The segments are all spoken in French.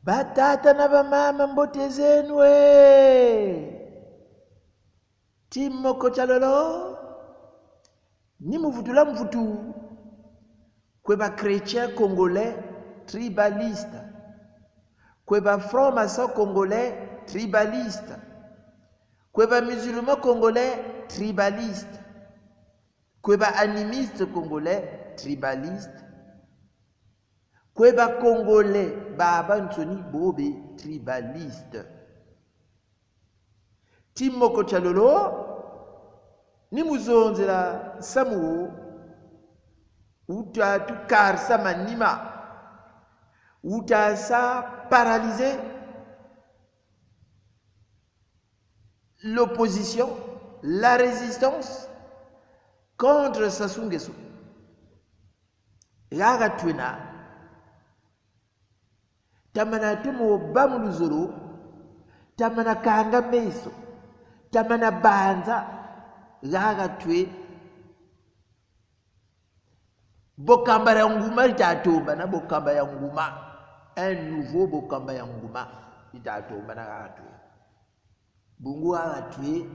Batata na bamama mbote zenu Timoko Chalolo ni muvutula mvutu kweba chrétien congolais tribaliste kweba franc-maçon congolais tribaliste kweba musulman congolais tribaliste kweba animiste congolais tribaliste kweba congolais baba ntoni bobe tribaliste. Timoko Chalolo ni muzonzela samuo uta tukarsa manima uta sa paralyser l'opposition, la résistance contre Sassou Nguesso. Yaga twina tamana tumo bamuluzoro tamana kanga meso tamana banza yaga twe bokamba ya nguma itatomba na bokamba ya nguma, un nouveau bokamba ya nguma itatomba na gatwe bungu agatwe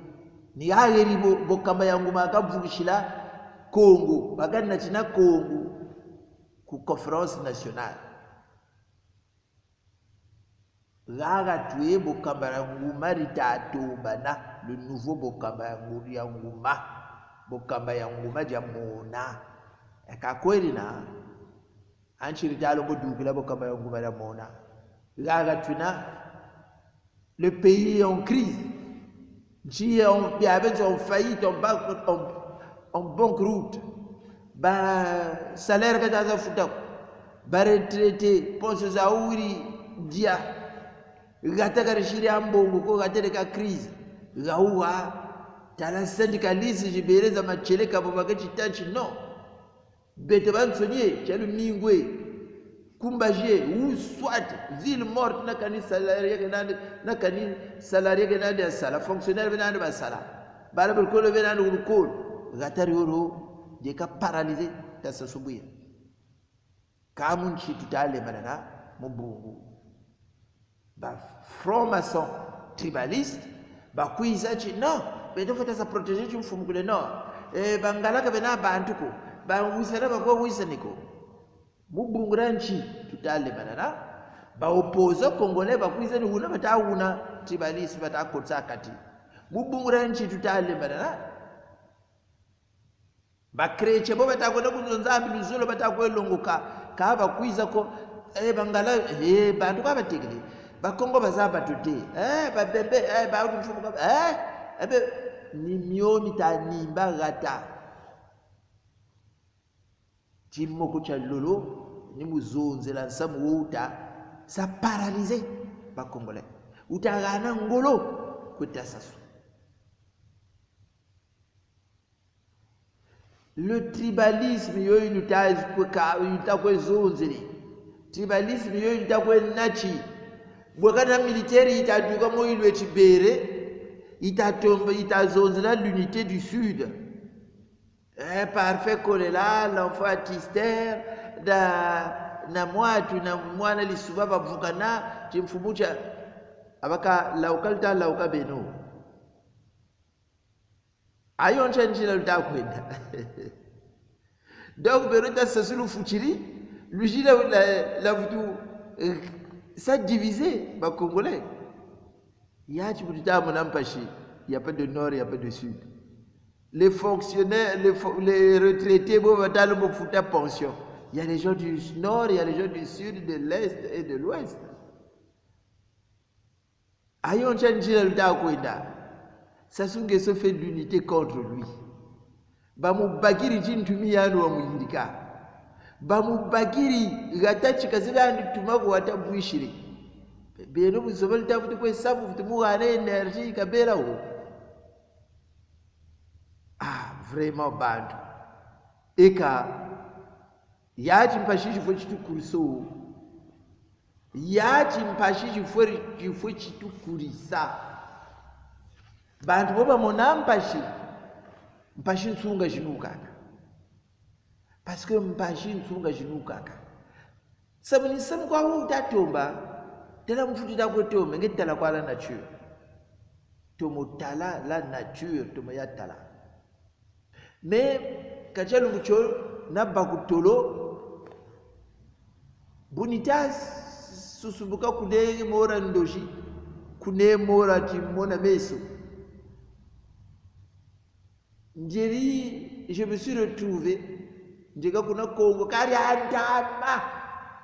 ni yageri bokamba ya nguma akavukishila Congo bagana china Congo ku conférence nationale gaga tuye bokamba ya nguma itatomba na le nouveau bokamba ya nguma bokamba ya nguma jamona akakweli na anchiri dalo bodukila bokamba ya nguma ya mona gaga tuna le pays en crise qui on avait en faillite en banqueroute ba salaire ka za futa ba retraité poste za uri dia gata karishiri ambongo ko gata ka crise gawa tala syndicaliste jibereza macheleka babaka chitachi no bete bansonye chalu mingwe kumbaje ou soit ville morte na kani salarié kenande na kani salarié kenande ya sala fonctionnaire benande ba sala bala bol benande urukol gatari oro de ka paralysé ta sasubuya kamun chi tutale manana mubungu ba franc-maçon tribaliste ba kuiza chi non bete fota sa protéger chi mfumu kule no bangalaka bena bantuko ba wisana ba ko wisaniko mubunguranchi tutale banana ba opposer congolais ba kuiza ni una batauna tribaliste batakotsa kati mubunguranchi tutale banana ba chrétien bo batakona kuzonzambi luzolo batakwelongoka ka ba kuiza ko bangala bantu ka batekele ba Kongo bazaba tote ba bembe ba utufumu ka ni miomi ta nimba gata. Timoko Chalolo ni muzonzela nsamu uta sa paralysé ba Congolais utagana ngolo kweta sasu. Le tribalisme yo inutaz kwa zonzeli tribalisme yo itakwe nachi bwakana militaire itaduka mo ilwe tibere itatomba itazonzela l'unité du sud. Parfait kolela l'enfant artistère na mwatu na mwana lisuba bavukana chimfumucha abaka laukalta lauka beno ayo nchenjila lutakwenda donc berota sasulu fuchiri lujila la vutu ça divisé ba Congolais yachi buta monampashi il y a pas de nord il y a pas de sud. Les fonctionnaires, les retraités, pension. Il y a les gens du nord, il y a les gens du sud, de l'est et de l'ouest. Ayon Chanjil Dakwenda. Sassou Nguesso fait l'unité contre lui. Bamu Bagiri Jintumiyano wa Muindika. Bamu Bagiri Gatachi Kazilani Tumago Watabuishiri. Beno Musobel Tafu kwa sabu Tumuane énergie Kabera ho. Vraiment bantu eka yachi mpashishi fo chitukuriso yachi mpashishi fo chitukurisa bantu boba mona mpashi nsunga jinukaka parce que mpashi nsunga jinukaka sabuni samu kwa utatomba tela mfuti ta ko to me ngetala kwa la nature to mutala la nature to mayatala mais kachalu mucho nabba kutolo bonita susubuka kudenge mora ndoshi kune mora timona meso njeri je me suis retrouvé njega kuna Congo kari andama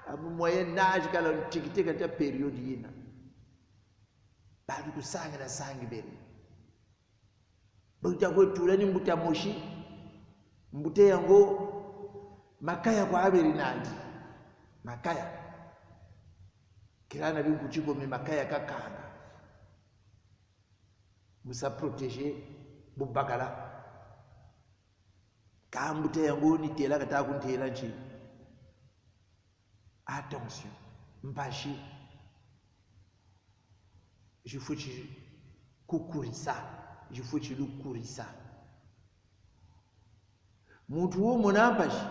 amu moyen âge kala tikite kata periode yina badu kusanga na sangi beri buta ko tulani mbuta moshi mbute yango makaya kwa aberi nandi makaya kirana bingu chiko me makaya kakanga musa protéger bubakala kambute yango ni tela kata kuntela nchi attention mbashi je faut kukurisa je faut lukurisa muntu wo monambashi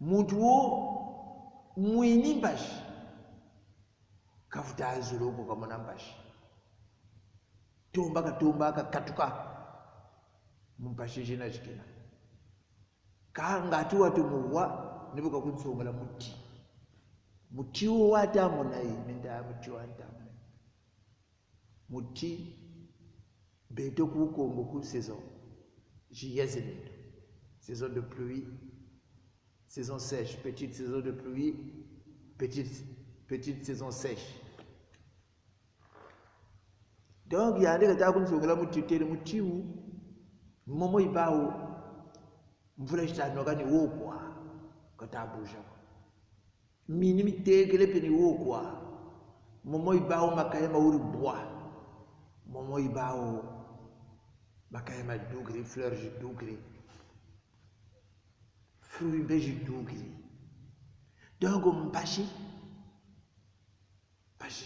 muntu wo mwini mbashi kafuta azuloko kama nambashi tomba katuka mumpashi jina chikina kanga tu watu muwa nibuka kunsonga la muti wo wata mona yinda muti wata muti beto ku Congo ku saison jiyezelindo saison de pluie saison sèche petite saison de pluie petite saison sèche donc yande kata kunsonga la muti tere muti wu momo ibao mvula chitano kani wokwa katabuja mini mitegele peni wokwa momo ibao makayema uri bois momo ibao makayema dugri fleur ji dugri fruit beji dugri donc mpashi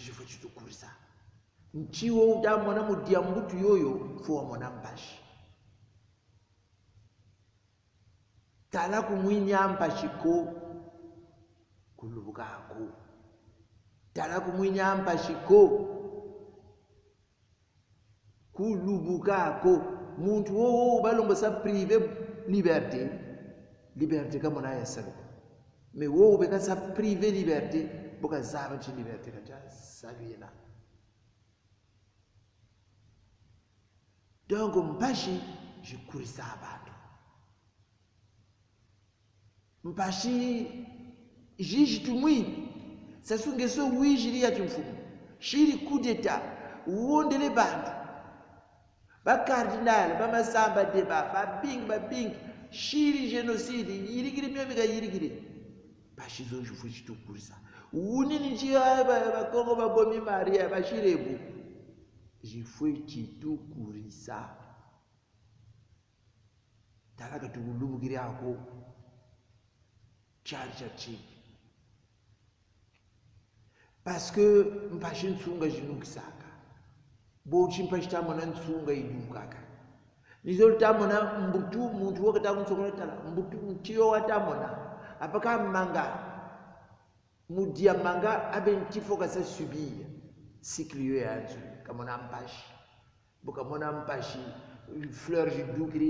je faut tu kurisa nchiwo damona mudia mbutu yoyo fo mona mpashi tala kumwinya mpashiko kulubukako tala kumwinya mpashiko kulubukako muntu wo balomba sa privé liberté kama na yasalo mais wo beka sa privé liberté boka zaba chi liberté kata saluyena donc mpashi jikurisa abantu mpashi jiji tumwini sasunge so wijiri ya tumfumu shiri kudeta uondele bantu ba cardinal ba masamba deba ba bing shiri genocide yirigiri myomika yirigiri mpashi zo jufuji tukurisa unini njia ba Kongo ba bomi Maria ba shirebu jifuji tukurisa talaka tukulubu ako charge parce que mpashi nsunga jinukisaka bochi mpashi tamona nsunga idukaka nizol tamona mbutu muntu wakata kunsonga tala mbutu ntiyo watamona apaka manga mudia manga abentifo kasa subir cycle yo yanzu kamona mpashi boka mona mpashi fleur jidugri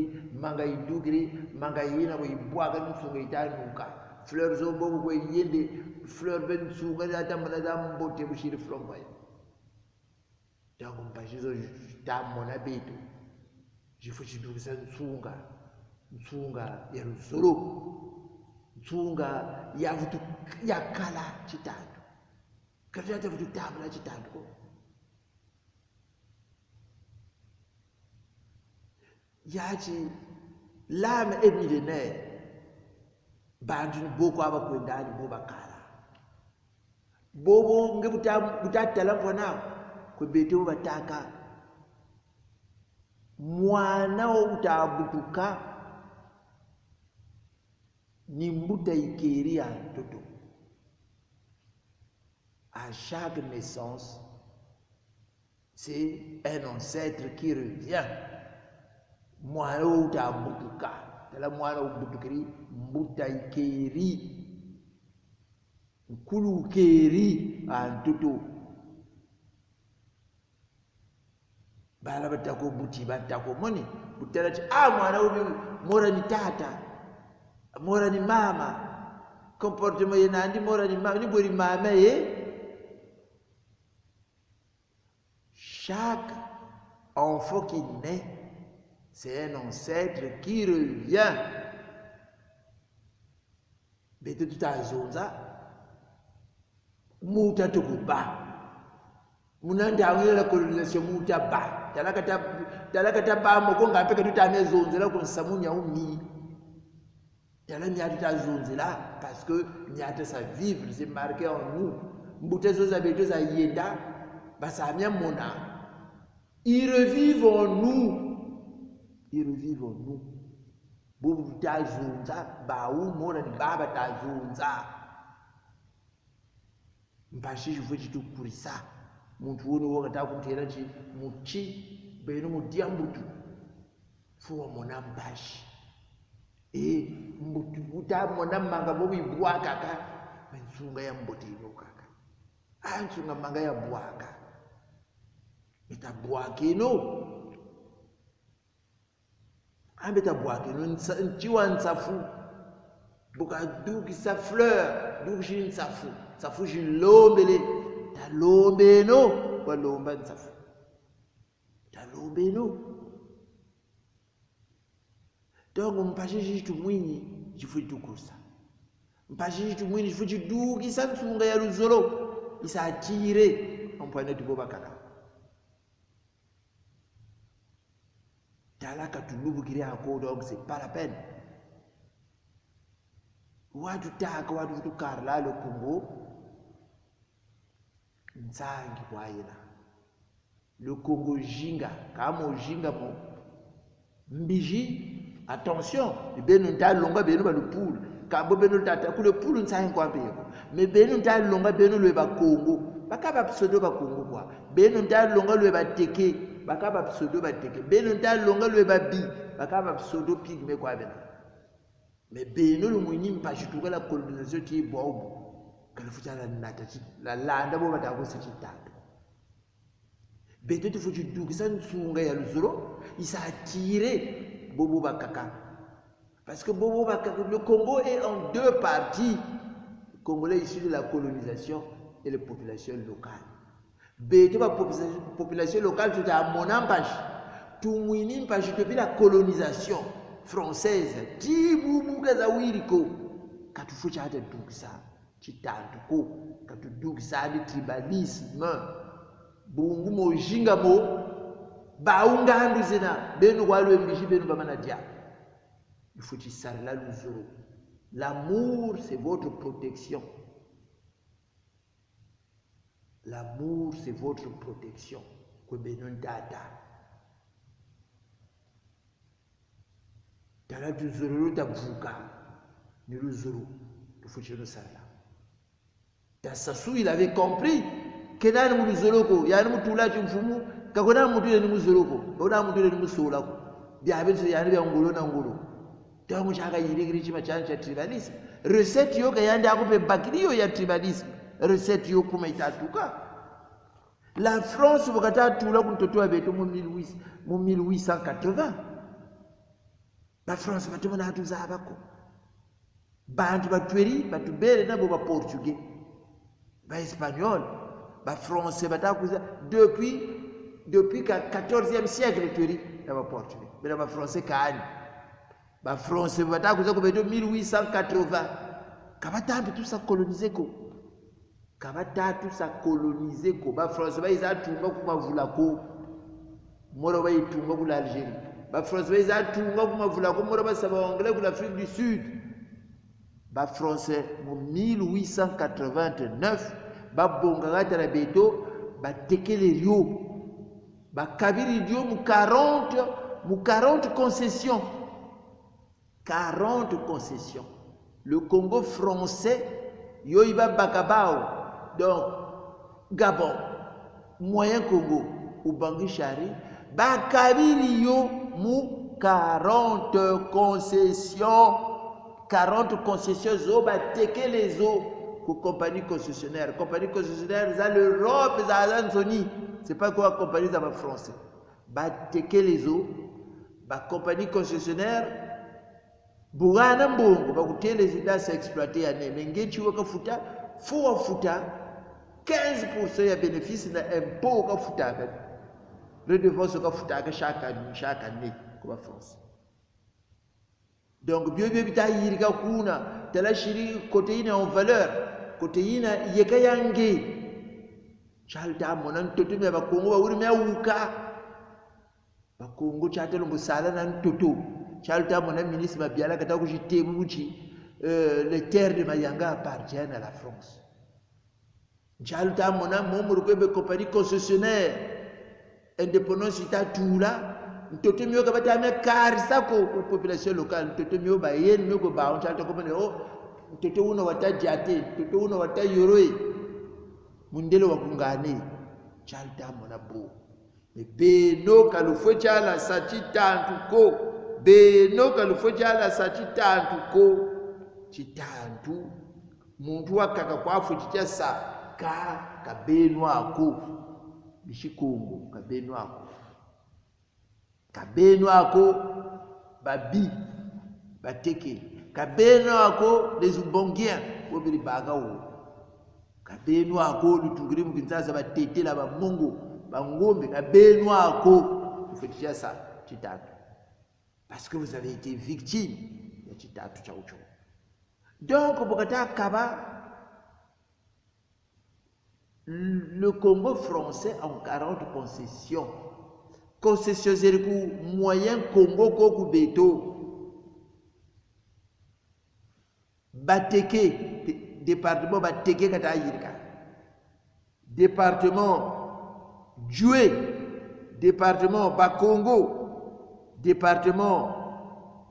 manga yina bo ibwaga nsunga itanuka fleur zombo ko yende fleur ben sunga data manaza mbote bushiri flomba yango mpajizo tamona beto jifo chidugisa nsunga ya rusoro nsunga ya vutu ya kala chitatu kati vutu tabla chitatu ko yachi l'âme est millénaire bantu boko aba kwendani bo bakala bobo ngebutala mfana ko beto bataka mwana wo utabutuka ni mbuta ikeria toto à chaque naissance c'est un ancêtre qui revient mwana wo utabutuka tala mwana wo butukiri mbuta ikeri nkulu keri antutu bala batako buti batako moni butala mwana ubi mora ni tata mora ni mama comportement yenandi mora ni mama ni bori mama chaque enfant qui naît c'est un ancêtre qui revient bete tutazonza muta tukuba munanda awela colonisation muta ba talaka ba mo ko ngapeka tutamezonzela ko samunya umi yala nyati tazonzela parce que nyati sa vivre c'est marqué en nous mbuté zo za beto za yenda basamia mona ils revivent en nous bobu tazonza ba u mona ni baba tazonza mpashi jivwe chitukurisa muntu wono wakataka kumtera chi muchi beno mudia mbutu fuwa mona mpashi mbutu uta mona manga bobu ibwaka ka mensunga ya mbuti ino kaka ansunga manga ya bwaka itabwake no ambeta bwake no nchiwa nsafu buka duki sa fleur duki nsafu safu jilombele talombe no walomba nsafu talombe no donc mpashi jitu mwini jifu tukusa mpashi jitu mwini jifu jiduki sansunga ya luzolo isatire ompwane tuboba kaka talaka tulubu kiri hako donc c'est pas la peine watu taka watu tukarla le Congo nzangi kwaina le Congo jinga kama jinga mo mbiji attention benu ndalonga benu ba le poule kabo benu tata ku le poule nzangi kwa peko mais benu ndalonga benu le ba Congo bakaba pseudo ba Congo kwa benu ndalonga le ba teke bakaba pseudo ba teke benu ndalonga le ba bi bakaba pseudo pigme kwa bena mais beno le mwini mpashituka la colonisation qui est bobo kalifuta la natachi la landa bo batako sechitatu beto tu futu dukisa nsunga ya luzuro isa attiré bobo bakaka parce que bobo bakaka le Congo est en deux parties le Congolais issu de la colonisation et les populations locales beto ba population locale tout à mon ampache tout mwini mpashi depuis la colonisation française tibubu kaza wiriko katufucha hata dukisa chitantu ko katudukisa hadi tribalisme bungu mojinga mo baunga handu zina benu walwe mbishi benu bamana dia il faut y sarla luzuru l'amour c'est votre protection l'amour c'est votre protection ko benu dada Tala tu zuru tabuka ni le zuru tu faut le sala Tasasu il avait compris que nani mu zoloko yani mutula chimfumu kakona mutule ni muzoloko ona mutule ni musolako bya benso yani bya ngolo na ngolo tangu chaka yirigiri chima cha tribalisme recette yo kayandi akupe bakiriyo ya tribalisme recette yo kuma itatuka la France bokata tula kuntotoa beto mu 1880 la France batumana atuza abako bantu batweri batubere nabo ba portugais ba espagnol ba français batakuza depuis 14e siècle tweri ba portugais bela ba français kaani ba français batakuza ko beto 1880 kabatambi tout ça coloniser ko kabatatu sa coloniser ko ba français ba izatunga kumavula ko moro ba itunga ku l'Algérie ba français ba izatunga kumavula ko moro ba saba anglais ku l'Afrique du Sud ba français mu 1889 ba bonga gatara beto ba tekele rio ba kabiri rio mu 40 concessions 40 concessions le Congo français yo iba bakabao donc Gabon moyen Congo ou Bangui Chari ba kabiri yo mu 40 concessions zo ba teke les eaux compagnie concessionnaire. Compagnie concessionnaire, ça l'Europe, ça l'Anzoni. C'est pas quoi compagnie, ça va français. Bah, teke les eaux, bah, compagnie concessionnaire, Bourana Mbongo, bah, écoutez, les États s'exploiter à ne. Mais tu vois que futa, faut futa, 15% de bénéfices d'impôt au futa. Redevance au futa chaque année, comme la France. Donc, bien, il y a kuna, tela shiri côté en valeur, côté yekayange. Chalta monan toto me ba Congo ba wuri me wuka. Ba Congo chata lo musala nan toto. Chalta monan ministre ba biala kata ko jité buchi les terres de Mayanga appartiennent à la France. Chalta monan membre ko be compagnie concessionnaire indépendance ita tula. Toto mio ka bata me karisa ko population locale toto mio ba yen mio ko ba on chalta ko bane o toto uno wata jate toto uno wata yoroi mundelo wa kungane chalta mona bo me beno kalufo chala sati tantu ko beno kalufo chala sati tantu ko chitantu muntu wakaka kwafu chichasa ka beno ako bishikongo ka beno ako kabeno ako babi bateke kabeno ako les ubongiens obili baga wo kabeno ako lutungiri mukinzaza batete la bamungu bangombe kabeno ako kufikia ça chitatu parce que vous avez été victime ya chitatu cha ucho. Donc bokata kaba le Congo français en 40 concessions. Concession zeriku moyen Congo koku beto bateke département bateke kata yirika département Djoué département Bakongo département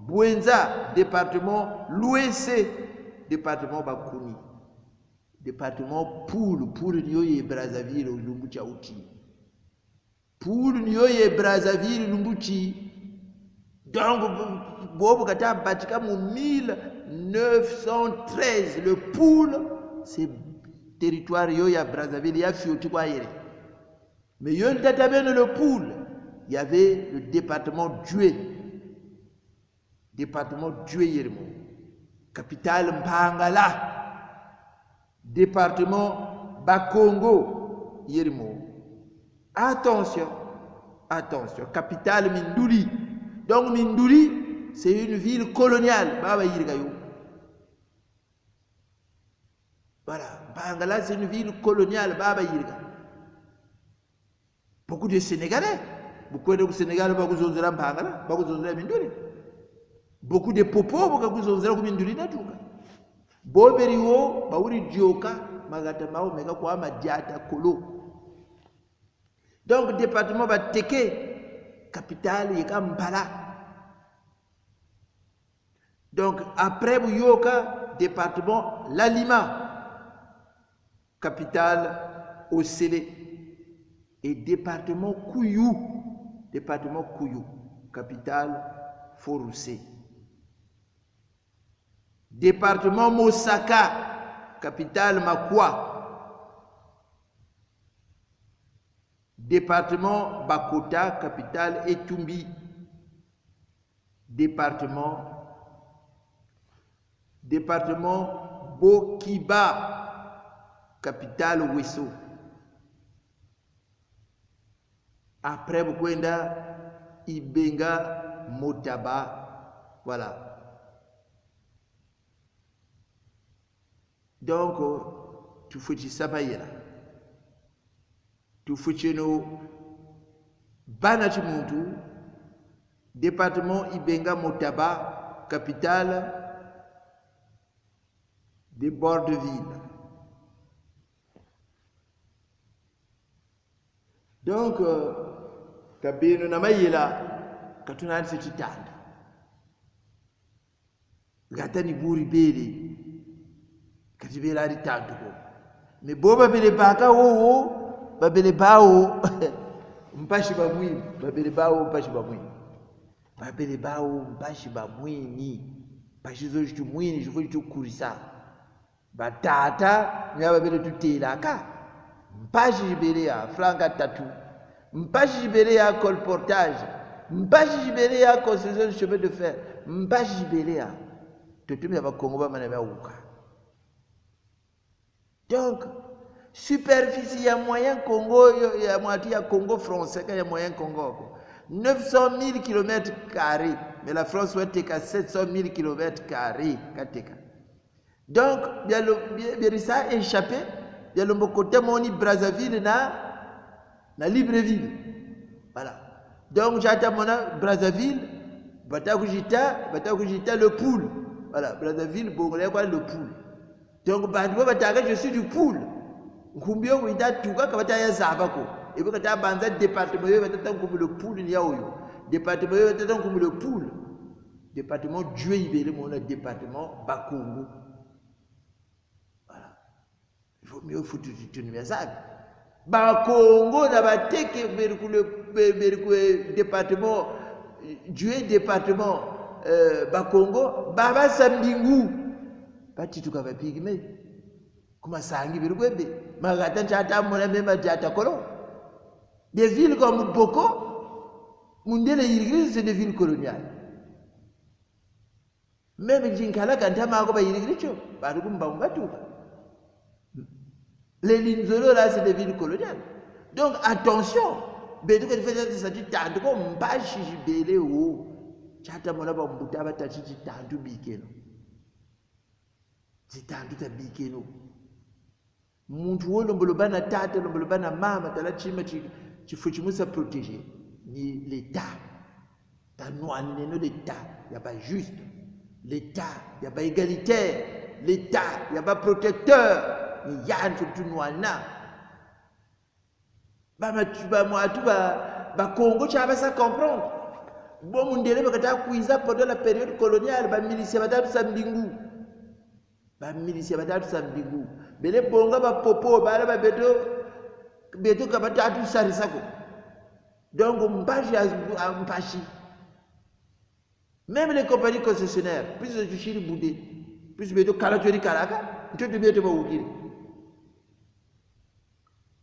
Bouenza département Louessé département Bakuni département Poul Nyoye Brazzaville Lumbu Tchaouti pour Nyoye Brazzaville Lumbuchi. Donc, Bobo Kata Batika 1913, le Poul, c'est territoire Yoya Brazzaville, il y a Fioti Kwaire. Mais Yon Tatabene le Poul, il y avait le département Djoué. Département Djoué Yermo. Capitale Mpangala. Département Bakongo Yermo. Attention, capitale Mindouli. Donc Mindouli, c'est une ville coloniale. Baba Yirgayo. Voilà, Bangala, c'est une ville coloniale. Baba Yirga. Beaucoup de Sénégalais. Beaucoup de Sénégalais, beaucoup de Bangala, beaucoup de Mindouli. Beaucoup de Popo, beaucoup de Mindouli. Boberiwo, Bauri Djoka, Magatamao, Mega Kwama Diata Kolo. Donc, département Bateke, capitale Yekambala. Donc, après Bouyoka, département Lalima, capitale Osélé. Et département Kouyou, capitale Foroussé. Département Mosaka, capitale Makwa. Département Bakota, capitale Etumbi. Département Bokiba, capitale Wesso. Après Bukwenda, Ibenga, Motaba. Voilà. Donc, tu fais ça là. Tu fais Banachimuntu, département Ibenga Motaba, capitale des bords de ville. Donc, Kabino Namayela, Katunan Setitanda, Gatani Buri Beli, Katibela Ritantuko. Mais Boba Bele Baka, Babele Bao, Mpashi Bamwini, Babele Bao, Mpashi Bamwini. Babele Bao, Mpashi Bamwini, Pachizo Jumwini, je veux tout Kurisa. batata myababele tutelaka mpashibele ya franga tatu mpashibele ya colportage mpashibele ya construction de chemin de fer mpashibele ya totumya bakongo bamana bawuka. Donc superficie ya moyen Congo ya moitié ya Congo français ya moyen Congo 900 000 km², mais la France doit être 700 000 km². Donc, bien ça échappé, bien le côté moni Brazzaville na Libreville. Voilà. Donc, j'attends mon Brazzaville, Batakujita le poule. Voilà, Brazzaville, Bongolais, le poule. Donc, je suis du poule. Kumbio wida tuka kabata ya zabako. Et puis quand banza département yo batata comme le poule ni yaoyo. Département yo batata comme le poule. Département Dieu ibele mon département Bakongo. Voilà. Il faut mieux foutre du numérique. Bakongo na bateke le département Dieu département Bakongo baba sambingu. Bati tuka va pigme. Comment ça angi birugwebe magata chata mona même jata kolo. Des villes comme Boko, Mundele Irigri, c'est des villes coloniales. Même Jinkala, quand tu as marqué Irigricho, les Linzolo, là, c'est des villes coloniales. Donc, attention, mais tu fais ça, tu t'as dit, comme pas chibélé ou chata mona bambuta batachi tandu bikeno. Tandu ta bikeno. Muntu wo lomboloba na tata, lomboloba na mama, tala chima il faut que se protéger. Ni l'État. L'État, il n'y a pas juste. L'État, il n'y a pas égalitaire. L'État, il n'y a pas protecteur. Il y a un peu de noana. Congo, tu vas ça comprendre. Bon, mon délai, pendant la période coloniale, les miliciens battent Sambingu. Les miliciens battent Sambingu. Mais les bonga, les popo, les béto. Beto kabata tu sarisako. Donc mpachi à mpachi. Même les compagnies concessionnaires, plus de chiri boudé, plus beto kalatueri karaka, tu te beto ba wukiri.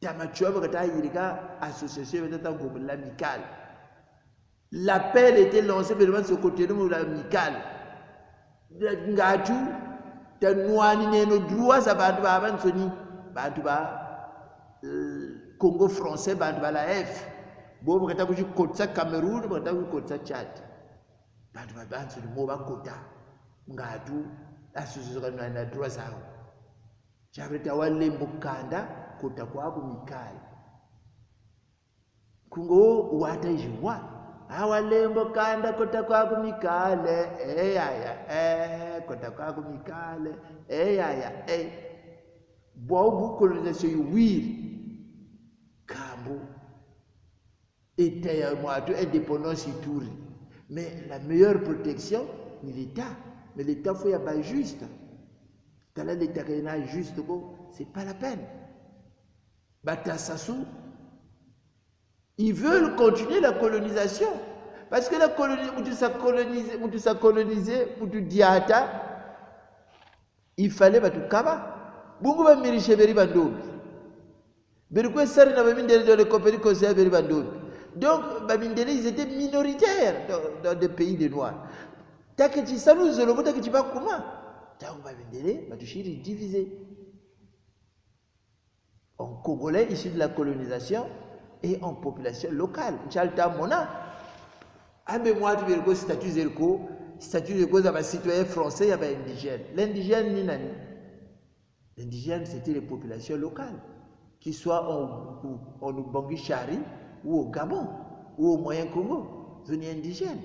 Tamachua bakata yirika association était comme l'amicale. L'appel était lancé vers ce côté de l'amicale. Ngatu ta nouani neno droit ça va avan soni, ba Congo français, la F. Bon, vous avez vu Kotsa Cameroun, vous avez vu Kotsa Tchad. Vous avez vu le mot Kota. Vous avez vu l'association de la droit. J'avais dit que Mbokanda, Kota Kwaku Mikal. Congo, Wata Jiwa. Awale Mbokanda, Kota Kwaku Mikal. Kota Kwaku Mikal. Bois colonisation, oui. Kambo était indépendance Ituri. Mais la meilleure protection, c'est l'État. Mais l'État, il faut y avoir juste. Quand l'État est juste, ce n'est pas la peine. Batasassou, ils veulent continuer la colonisation. Parce que la colonisation, il fallait tout kaba. Bungu ba mirisheberi bandobi. Berukwe sari na bamindele dans les compagnies conseillères beri bandobi. Donc bamindele ils étaient minoritaires dans des pays de noirs. Takechi salu zolobo takechi ba kuma. Donc bamindele batushiri divisé en Congolais issus de la colonisation et en population locale. Chalta mona. Ambe moi tu vergo statut zerko za ba citoyen français ya ba indigène. L'indigène ni nani? L'indigène, c'était les populations locales, qui soient en Ubangi-Chari, ou au Gabon, ou au Moyen-Congo, zone indigène.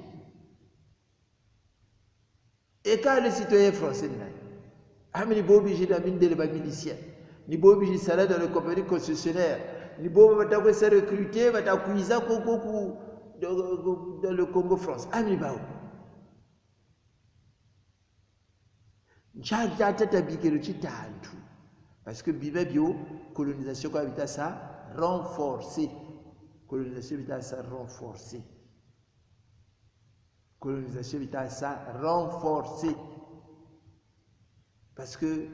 Et quand les citoyens français, ils ne sont pas obligés d'amener des miliciens, ils ne sont pas obligés de s'aller dans les compagnies concessionnaires, ils ne sont pas obligés de se recruter, ils ne sont pas dans le Congo-France. Ils ne sont pas parce que Bibébio, colonisation comme habitat ça, renforcée. Colonisation habitat ça, renforcée. Colonisation habitat ça, renforcée. Parce que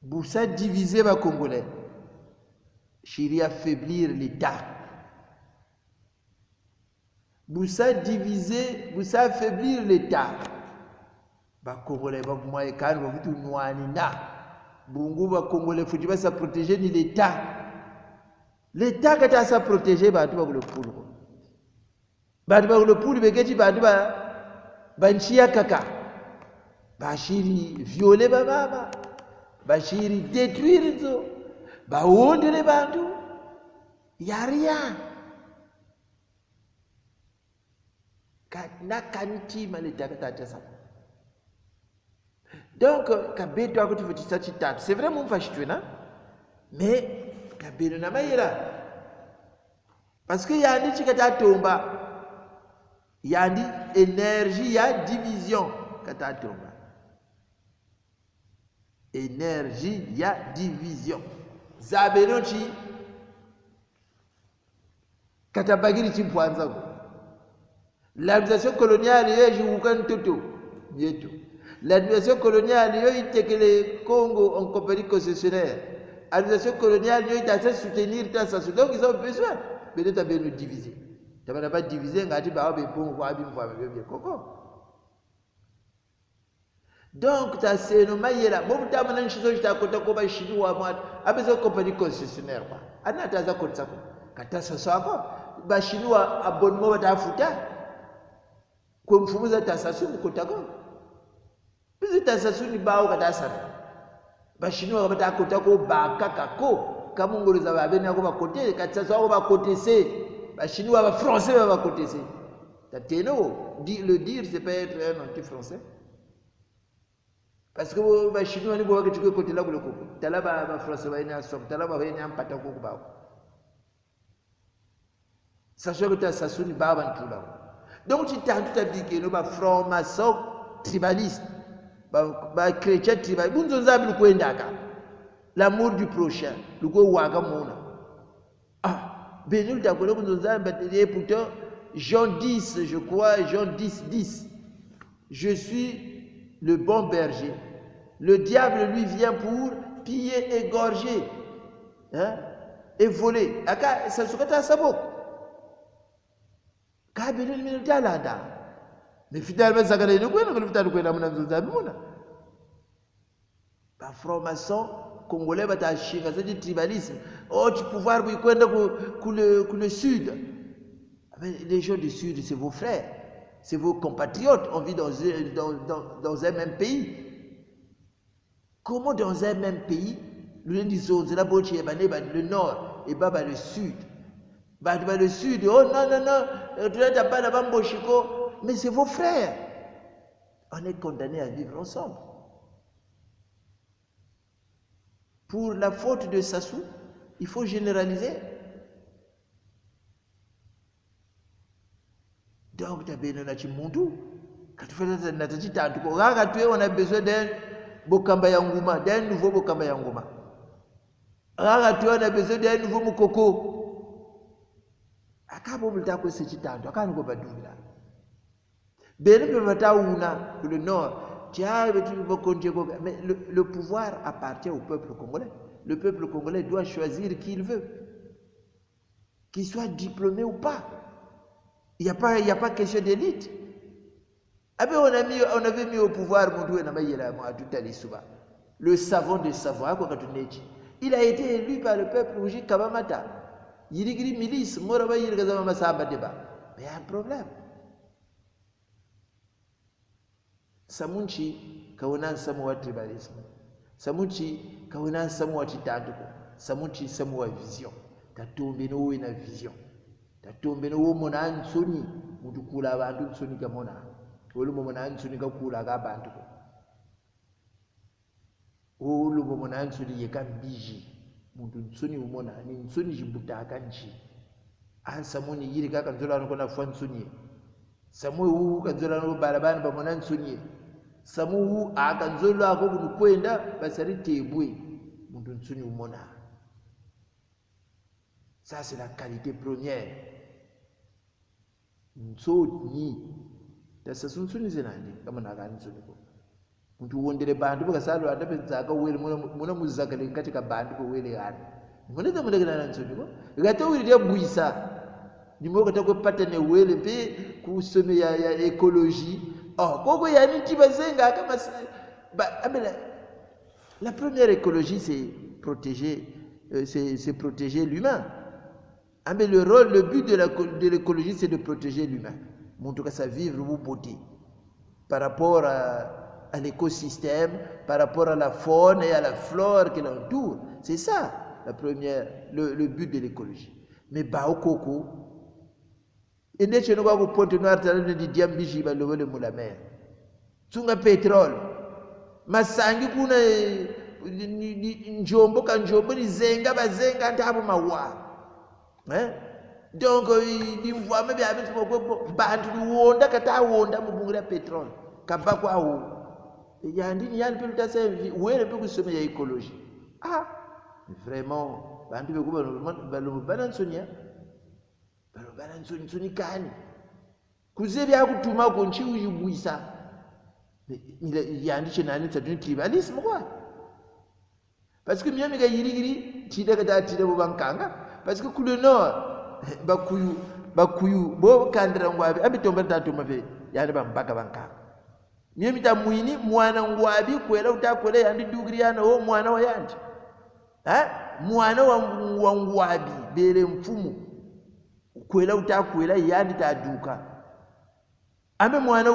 Boussa diviser les Congolais. Chéri affaiblir l'État. Boussa diviser, Boussa affaiblir l'État. Les Congolais, les moyens calmes, les vitu noanina. Bungu les Congolais, faut que ça protéger l'État. L'État qui a ça protéger, bah tu vas le poule. Bah tu vas le poule, mais qu'est-ce que tu vas banchia kaka. Bashiri violer baba. Bashiri détruire nzo. Baonde les bantu. Y a rien. Na kanti l'État qui a ça. Donc, quand tu as fait ça, c'est vraiment pas chiant, non? Mais, quand tu as fait ça, parce qu'il y a un qui a tombé, il y a une énergie, il y a division qui a tombé. Énergie, il y a division. Zabenochi, quand tu as bagiri chimpanza. L'administration coloniale, il y a un toto. L'administration coloniale, il y a le Congo en compagnie concessionnaire. L'administration coloniale, il y a soutenir, donc ils ont besoin. Mais tu as bien nous diviser. Tu n'as pas divisé, tu as dit, donc, tu as ces noms, bon, tu as une chose, tu as côté comme chinois, tu as besoin de compagnie concessionnaire. Tu as besoin de ça. Quand tu as ça, les chinois, abonnement, tu as foutu. Comme vous êtes assassin, vous êtes assassin. Vous êtes assassin, vous êtes assassin. Les chinois, vous êtes assassin, vous êtes assassin. Comme vous êtes assassin, vous êtes côté, quand ça soit va côté C, les Chinois, les Français va côté C. Le dire, c'est pas être un anti-français. Parce que les Chinois, ils vont que côté là, le coco. Tu as là, les Français, ils vont tu as là, ils vont patako. Sachant que tu as assassin, ils vont tout là. Donc, tu t'as tout dit que nous sommes francs-maçons tribalistes, chrétiens tribalistes. Nous sommes l'amour du prochain. Nous sommes ah, ben nous d'accord, nous sommes pourtant Jean 10, je crois, Jean 10, 10. Je suis le bon berger. Le diable lui vient pour piller, égorger, hein, et voler. Ça se fait à sa boque. Mais finalement, ça gagne nous quoi, nous faisons quoi, nous faisons quoi. Par franc-maçon congolais, bata chinga, c'est du tribalisme. Oh, tu pouvoir oui quoi le sud. Les gens du sud, c'est vos frères, c'est vos compatriotes. On vit dans un même pays. Comment dans un même pays, le nord et le sud. Le sud, oh non, tu n'as pas la Chico, mais c'est vos frères. On est condamnés à vivre ensemble. Pour la faute de Sassou, il faut généraliser. Donc, tu as besoin de Mundu. Quand tu fais ça, on a besoin d'un Bokamba Yangouma, d'un nouveau Bokamba Yangouma. On a besoin d'un nouveau Mukoko. Akabo mtako sechitando akani kwa badula bene pemata una le nord tiens mais le pouvoir appartient au peuple congolais. Le peuple congolais doit choisir qui il veut, qu'il soit diplômé ou pas. Il y a pas question d'élite. On avait mis au pouvoir le savant de savoir. Il a été élu par le peuple Uji Kabamata. Yirigiri milice, Moraba Yirgazama Masamba Deba. Mais il y a un problème. Samunchi, Kawanan Samoa tribalisme. Samunchi, Kawanan Samoa Titaduko. Samunchi Samoa vision. Tatombeno ina vision. Tatombeno Monan Suni, Mudukula Bandu Suni Gamona. Olumo Monan Suni Kakula Gabanduko. Olumo Monan Suni Yekambiji. Muntu nsuni umona ni nsuni jibuta kanchi an samuni yiri ka kanzola no kona fon nsuni samu hu kanzola no barabani ba mona nsuni samu hu a kanzola ko kwenda basari tebwe muntu nsuni umona. Ça c'est la qualité première. Nsoni ta sasun nsuni zenandi kama na gani nsuni ko muntu wondere bantu bakasalo atapenzaka wele muna muzakale katika bantu ko wele yani muneza mudagana nansoni ko gatawiri buisa nimoka takwepata ne wele pe kusome ya écologie koko yani tibazenga kama la première écologie c'est protéger l'humain. Mais le but de l'écologie c'est de protéger l'humain. Muntu kasa vivre ou beauté par rapport à l'écosystème, par rapport à la faune et à la flore qui l'entoure. C'est ça le but de l'écologie. Mais baokoko et ne cheno ko ponte noir talone di diambishi ba lobole mulamer tunga pétrole masangi kuna njombo ka njombo ni zenga bazenga ntabo mawa donc dimvwame bya bitu ko bantu wonda kata wonda mubungira pétrole kabako awo yandi peluta se wele pe kusome ya écologie vraiment bantu be kuba balo balansonia balo kani kuze bya kutuma ko nchi uyibuisa yandi chenani tsaduni tribalisme quoi parce que miami ga yirigiri tida ga tida bo bankanga parce que le nord bakuyu bo kandira ngwabi abitomba tatomba be yandi bambaka bankanga miami ta muini mwana ngwabi kwela utakwela yandi dugri yana mwana wa yandi mwana wa ngwabi bere mfumu kwela utakwela yandi taduka ambe mwana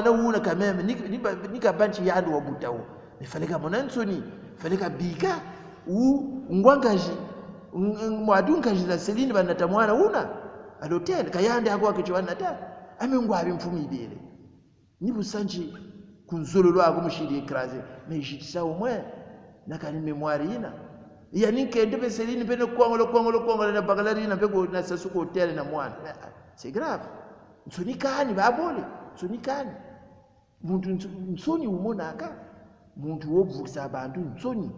una kameme nika banchi yandi wa butawo nifaleka monansoni faleka bika ngwangaji mwadungaji za selini banata mwana una alotel kayande ako akichwana ta ame ngwabi mfumu ibele nibusanji kunzolo lwako mushiri ekraze mejitisa omwe nakani memoire ina yani kende be selini pene kwangolo na bagalari na pego na sasuko hotel na mwana c'est grave nsoni kani babole nsoni kani muntu nsoni umonaka muntu wobvukisa abantu nsoni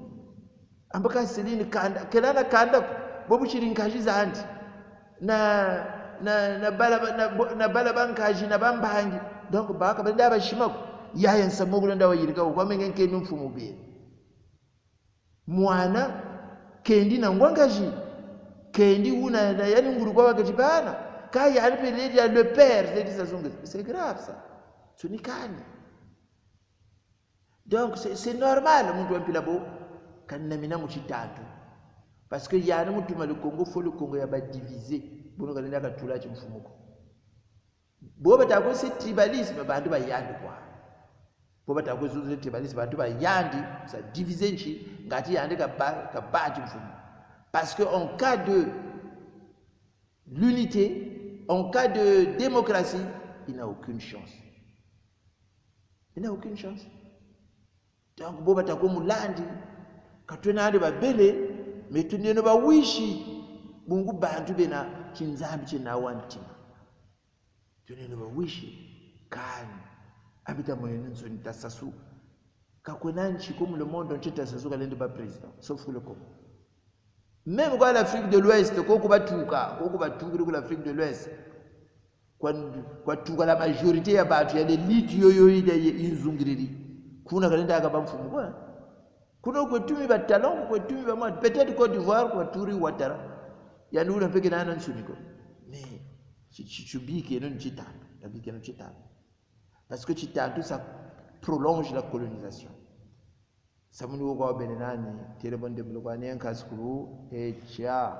ambaka selini kanda kelana kanda bobushiri nkaji zandi na bala bankaji na bambangi donc baka benda bashimako yaya nsamugula ndawa yirika kwa mengenke numfumu be mwana kendi na ngwangaji kendi una yani nguru kwa wakati bana kaya alipelea le père c'est grave ça ce n'est kani donc c'est normal muntu wampila bo kanina mina muchitatu parce que yana mutuma le Congo ya ba diviser bono kalenda katula chimfumuko bo batako c'est tribalisme bantu bayandi kwa bo batako c'est tribalisme bantu bayandi ça diviser nchi ngati yandi ka ba chimfumu parce que en cas de l'unité, en cas de démocratie, il n'a aucune chance. Il n'a aucune chance. Donc, boba tako mulandi, katwena ande babele, metunye no bawishi, bungu bantu bena chinzambi chena wantima. Tunye no bawishi, kani, abita mwenye nsoni tasasu. Kakwena nchi comme le monde entier tasasu kalende ba président, sauf le Congo. Même quand l'Afrique de l'Ouest, quand l'Afrique de l'Ouest, quand la majorité ya batu ya l'élite yoyoida inzungiriri, kuna kalenda akaba mfumu kwa. Kuna kwetumi ba talon, kwetumi ba mwa, peut-être Côte d'Ivoire, kwa turi watara. Ya nuna peke na nsuniko. Mais chubiki eno nchitano, tabiki eno nchitano. Parce que chitano ça prolonge la colonisation. Samuni wo kwa benenani telebonde mlokwa nyenka skuru cha